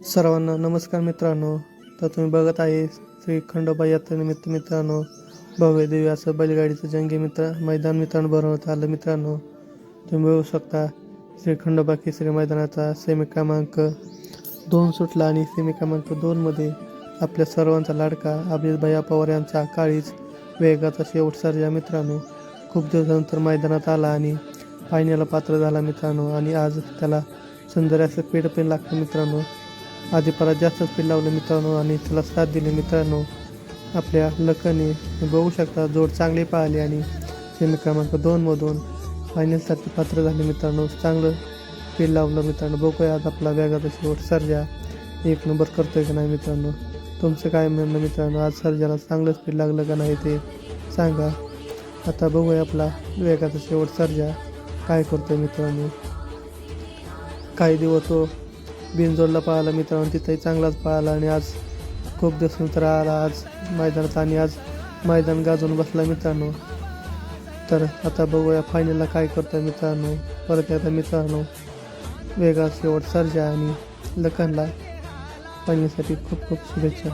सर्वांना नमस्कार मित्रांनो. तर तुम्ही बघत आहे श्री खंडोबा यात्रेनिमित्त मित्रांनो भव्य दिव्य असं बैलगाडीचं जंगी मैदान मित्रांनो भरवण्यात आलं. मित्रांनो तुम्ही बघू शकता श्री खंडोबा केसरी मैदानाचा सेमी क्रमांक 2 सुटला आणि सेमी क्रमांक 2 मध्ये आपल्या सर्वांचा लाडका अभिजित पवार यांचा काळीज वेगाचा शेवट सर्जा मित्रांनो खूप दिवसानंतर मैदानात आला आणि फायनलला पात्र झाला मित्रांनो. आणि आज त्याला सुंदर असं पेड पण लागतं मित्रांनो. आधी परत जास्त स्पीड लावलं मित्रांनो आणि त्याला साथ दिली मित्रांनो. आपल्या लखने बघू शकता जोड चांगली पाहिली आणि सेमी क्रमांक 2 मधून फायनलसाठी पात्र झाले मित्रांनो. चांगलं स्पीड लावलं मित्रांनो. बघूया आज आपला वेगाचा शेवट सर्जा एक नंबर करतोय का नाही मित्रांनो. तुमचं काय म्हणणं मित्रांनो, आज सर्जाला चांगलं स्पीड लागलं का नाही ते सांगा. आता बघूया आपला वेगाचा शेवट सर्जा काय करतोय मित्रांनो. काही दिवस तो बिनजोडला पळाला मित्रांनो, तिथंही चांगलाच पळाला आणि आज खूप दिवसानंतर आला आज मैदानात आणि आज मैदान गाजून बसला मित्रांनो. तर आता बघूया फायनलला काय करतोय मित्रांनो. परत एकदा मित्रांनो वेगा शेवट सर्जा आणि लखनला फायनलसाठी खूप खूप शुभेच्छा.